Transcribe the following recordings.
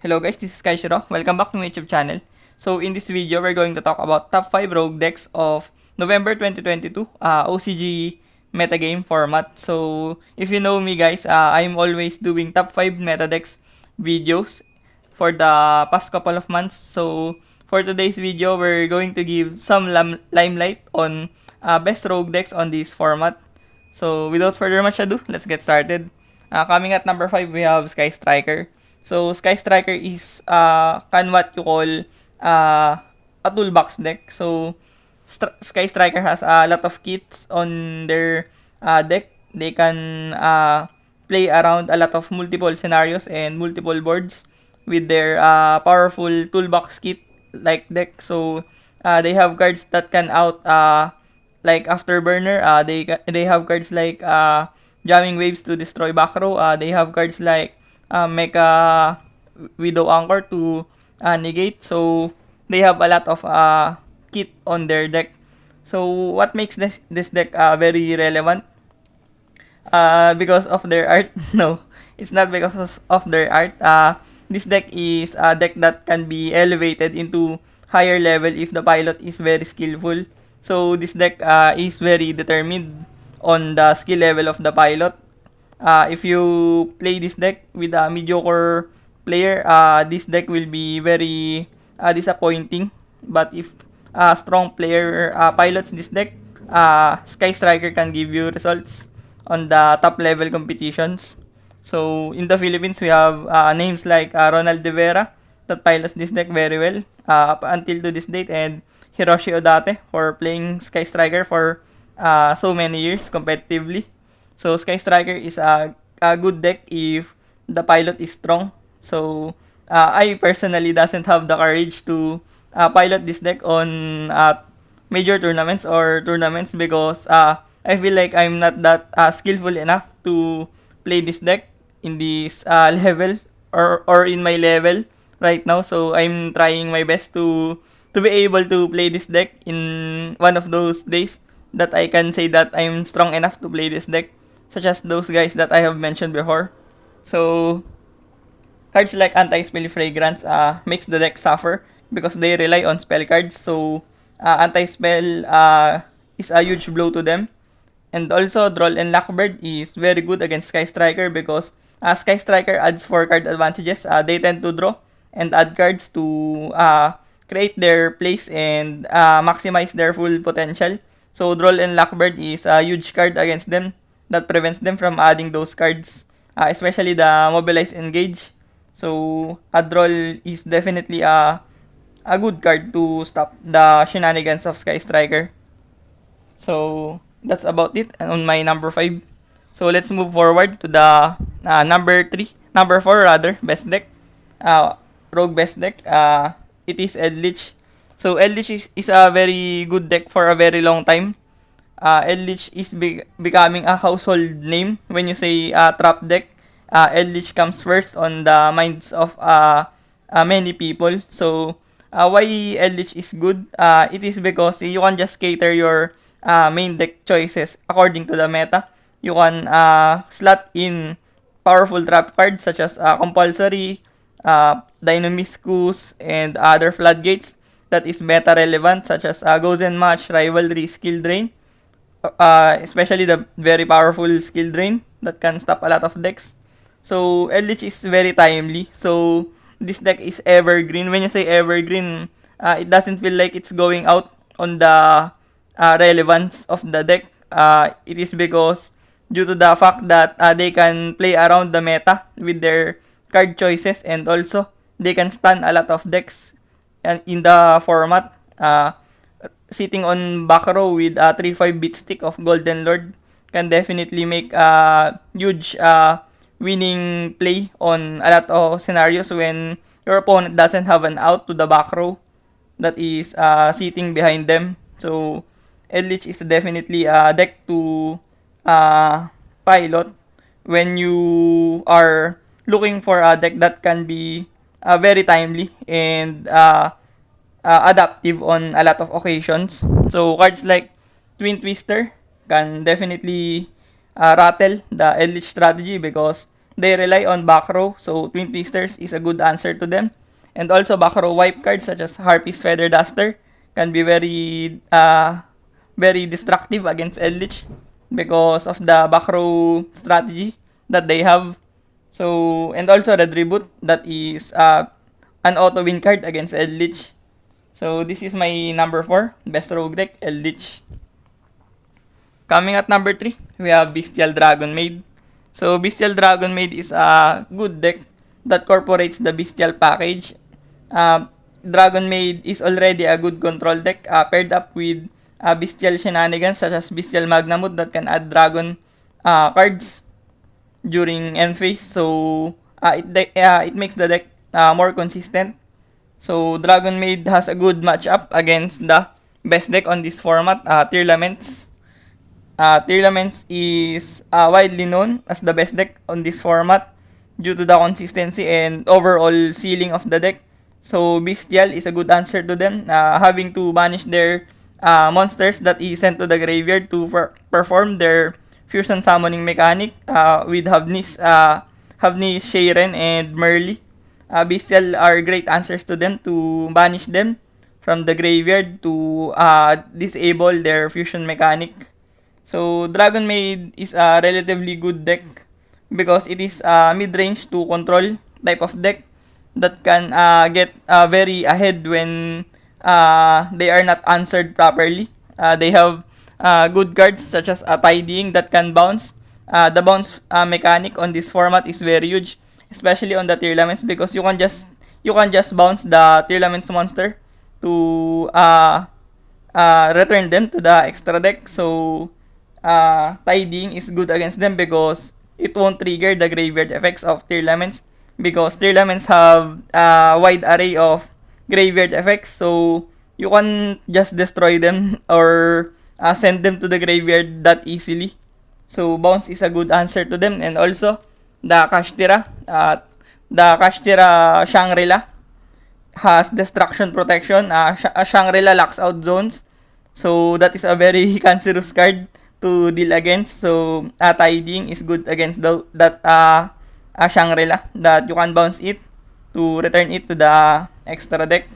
Hello guys, this is Kaishiro. Welcome back to my YouTube channel. So in this video, we're going to talk about top 5 rogue decks of November 2022 OCG metagame format. So if you know me guys, I'm always doing top 5 meta decks videos for the past couple of months. So for today's video, we're going to give some limelight on best rogue decks on this format. So without further much ado, let's get started. Coming at number 5, we have Sky Striker. So Sky Striker is what you call a toolbox deck. So Sky Striker has a lot of kits on their deck. They can play around a lot of multiple scenarios and multiple boards with their powerful toolbox kit like deck. So they have cards that can out like Afterburner. They have cards like Jamming Waves to destroy back row. They have cards like Mecha Widow Anchor to negate. So they have a lot of kit on their deck. So what makes this deck very relevant? Because of their art? No, it's not because of their art. This deck is a deck that can be elevated into higher level if the pilot is very skillful. So this deck is very determined on the skill level of the pilot. If you play this deck with a mediocre player, this deck will be very disappointing. But if a strong player pilots this deck, Sky Striker can give you results on the top level competitions. So in the Philippines, we have names like Ronald De Vera that pilots this deck very well up until to this date, and Hiroshi Odate for playing Sky Striker for so many years competitively. So Sky Striker is a good deck if the pilot is strong. So I personally doesn't have the courage to pilot this deck on major tournaments or tournaments because I feel like I'm not that skillful enough to play this deck in this level or in my level right now. So I'm trying my best to be able to play this deck in one of those days that I can say that I'm strong enough to play this deck, such as those guys that I have mentioned before. So cards like Anti-Spell Fragrance makes the deck suffer because they rely on spell cards. So Anti-Spell is a huge blow to them. And also, Droll and Lockbird is very good against Sky Striker because Sky Striker adds 4 card advantages. They tend to draw and add cards to create their plays and maximize their full potential. So Droll and Lockbird is a huge card against them that prevents them from adding those cards, especially the Mobilize Engage. So a Droll is definitely a good card to stop the shenanigans of Sky Striker. So that's about it on my number 5. So let's move forward to the number 4 rather, best deck. Rogue best deck. It is Eldlich. So Eldlich is a very good deck for a very long time. Eldlich is becoming a household name. When you say trap deck, Eldlich comes first on the minds of many people. So why Eldlich is good? It is because you can just cater your main deck choices according to the meta. You can slot in powerful trap cards such as Compulsory, Dynamiscus, and other floodgates that is meta relevant such as Gozen Match, Rivalry, Skill Drain. Especially the very powerful Skill Drain that can stop a lot of decks. So Eldlich is very timely. So this deck is evergreen. When you say evergreen, it doesn't feel like it's going out on the relevance of the deck. It is because due to the fact that they can play around the meta with their card choices, and also they can stun a lot of decks in the format. Sitting on back row with a 3-5 beat stick of Golden Lord can definitely make a huge winning play on a lot of scenarios when your opponent doesn't have an out to the back row that is sitting behind them. So Eldlich is definitely a deck to pilot when you are looking for a deck that can be very timely and adaptive on a lot of occasions. So cards like Twin Twister can definitely rattle the Eldlich strategy because they rely on back row, so Twin Twisters is a good answer to them. And also back row wipe cards such as Harpy's Feather Duster can be very destructive against Eldlich because of the back row strategy that they have. So, and also Red Reboot, that is an auto win card against Eldlich. So, this is my number 4, best rogue deck, Eldlich. Coming at number 3, we have Bestial Dragon Maid. So, Bestial Dragon Maid is a good deck that incorporates the Bestial package. Dragon Maid is already a good control deck paired up with Bestial shenanigans such as Bestial Magnamut that can add dragon cards during end phase. So, it makes the deck more consistent. So, Dragon Maid has a good matchup against the best deck on this format, Tearlaments. Tearlaments is widely known as the best deck on this format due to the consistency and overall ceiling of the deck. So, Bestial is a good answer to them, having to banish their monsters that is sent to the graveyard to perform their fusion summoning mechanic with Havnis, Shayren, and Merly. Bestial are great answers to them to banish them from the graveyard to disable their fusion mechanic. So, Dragon Maid is a relatively good deck because it is a mid-range to control type of deck that can get very ahead when they are not answered properly. They have good cards such as Tidying that can bounce. The bounce mechanic on this format is very huge, especially on the Tearlaments, because you can just bounce the Tearlaments monster to return them to the extra deck. So, Tidying is good against them because it won't trigger the graveyard effects of Tearlaments, because Tearlaments have a wide array of graveyard effects, so you can just destroy them or send them to the graveyard that easily. So, Bounce is a good answer to them. And also, the Kashtira Shangri-La has Destruction Protection. Shangri-La locks out zones, so that is a very cancerous card to deal against. So, Tidying is good against that Shangri-La, that you can bounce it to return it to the extra deck.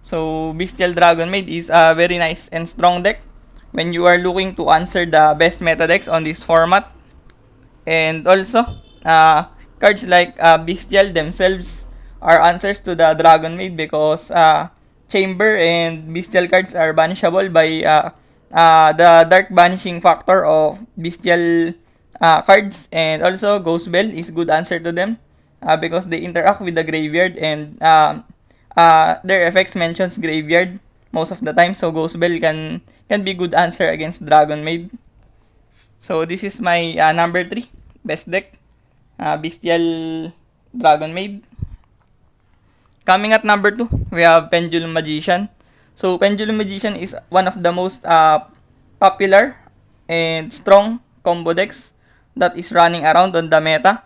So, Bestial Dragon Maid is a very nice and strong deck when you are looking to answer the best meta decks on this format. And also, cards like Bestial themselves are answers to the Dragon Maid because Chamber and Bestial cards are banishable by the dark banishing factor of Bestial cards. And also, Ghost Bell is good answer to them because they interact with the graveyard, and their effects mentions graveyard most of the time. So, Ghost Bell can be good answer against Dragon Maid. So, this is my number 3 best deck, Bestial Dragon Maid. Coming at number 2, we have Pendulum Magician. So, Pendulum Magician is one of the most popular and strong combo decks that is running around on the meta.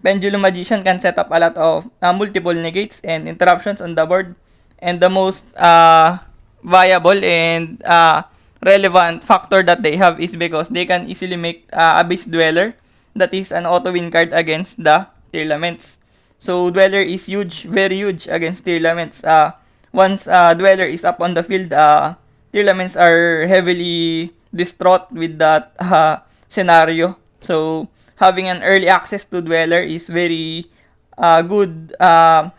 Pendulum Magician can set up a lot of multiple negates and interruptions on the board. And the most viable and relevant factor that they have is because they can easily make Abyss Dweller, that is an auto-win card against the Tearlaments. So, Dweller is huge, very huge against Tearlaments. Once Dweller is up on the field, Tearlaments are heavily distraught with that scenario. So, having an early access to Dweller is very good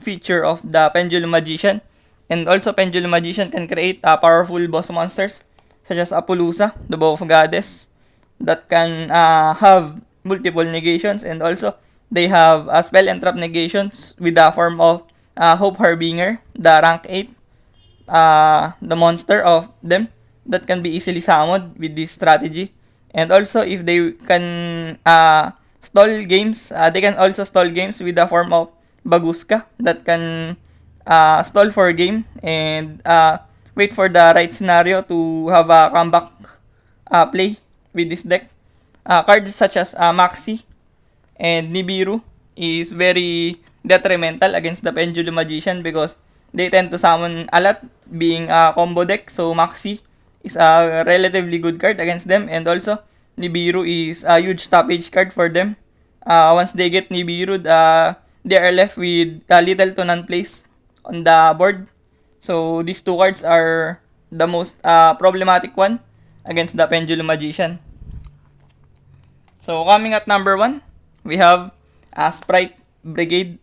feature of the Pendulum Magician. And also, Pendulum Magician can create powerful boss monsters such as Apollousa, the Bow of Goddess, that can have multiple negations. And also, they have spell and trap negations with the form of Hope Harbinger, the rank 8, the monster of them that can be easily summoned with this strategy. And also, if they can stall games, they can also stall games with the form of Baguska that can stall for a game and wait for the right scenario to have a comeback play with this deck. Cards such as Maxi and Nibiru is very detrimental against the Pendulum Magician because they tend to summon a lot being a combo deck. So, Maxi is a relatively good card against them, and also Nibiru is a huge stoppage card for them once they get Nibiru'd, they are left with little to none place on the board. So these two cards are the most problematic one against the Pendulum Magician. So coming at number 1, we have Sprite Brigade,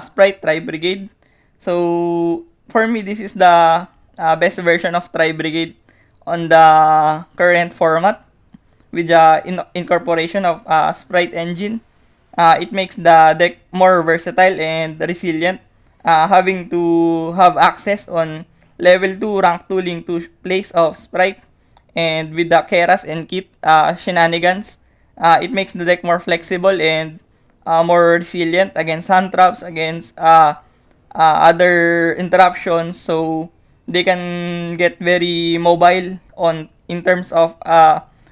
Sprite Tri-Brigade. So for me, this is the best version of Tri-Brigade on the current format with the incorporation of Sprite engine. It makes the deck more versatile and resilient, having to have access on level 2 rank 2 link to place of Sprite, and with the Keras and Kit shenanigans, it makes the deck more flexible and more resilient against hand traps, against other interruptions. So they can get very mobile on in terms of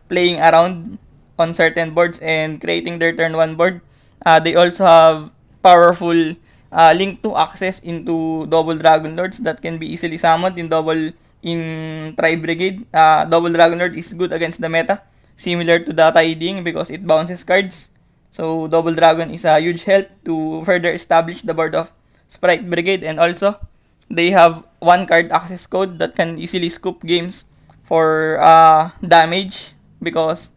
playing around on certain boards and creating their turn 1 board. They also have powerful link to access into double Dragon Lords that can be easily summoned in Tri-Brigade. Double Dragon Lord is good against the meta, similar to the Tiding because it bounces cards. So Double Dragon is a huge help to further establish the board of Sprite Brigade, and also they have 1 card access code that can easily scoop games for damage, because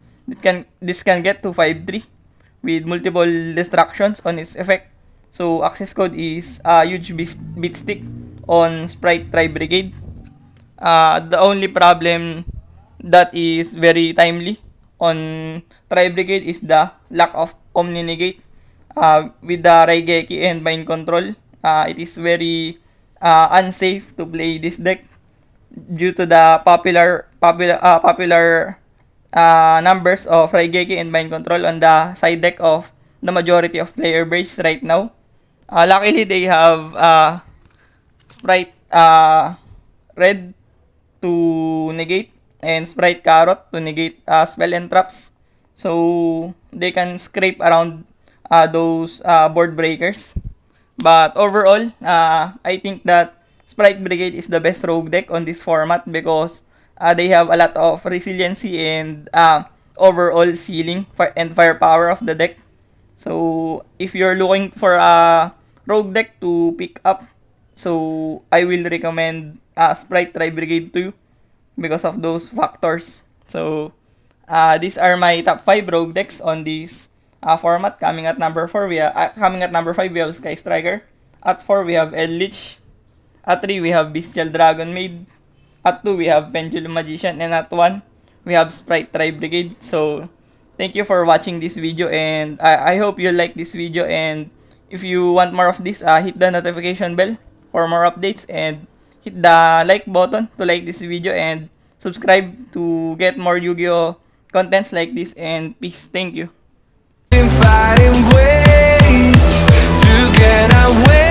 this can get to 5-3 with multiple distractions on its effect. So access code is a huge beat stick on Sprite Tri-Brigade. The only problem that is very timely on Tri-Brigade is the lack of Omni Negate. With the Raigeki and Mind Control, it is very unsafe to play this deck due to the popular numbers of Raigeki and Mind Control on the side deck of the majority of player base right now. Luckily, they have Sprite Red to negate and Sprite Carrot to negate spell and traps. So they can scrape around those board breakers. But overall, I think that Sprite Brigade is the best rogue deck on this format because they have a lot of resiliency and overall ceiling and firepower of the deck. So if you're looking for a rogue deck to pick up, so I will recommend Sprite Tri-Brigade to you because of those factors. So these are my top 5 rogue decks on this format. Coming at number 5, we have Sky Striker. At 4, we have Eldlich. At 3, we have Bestial Dragon Maid. At 2, we have Pendulum Magician. And at 1, we have Sprite Tri-Brigade. So thank you for watching this video, and I hope you like this video. And if you want more of this, hit the notification bell for more updates, and hit the like button to like this video, and subscribe to get more Yu-Gi-Oh contents like this. And peace. Thank you. Fighting ways to get away.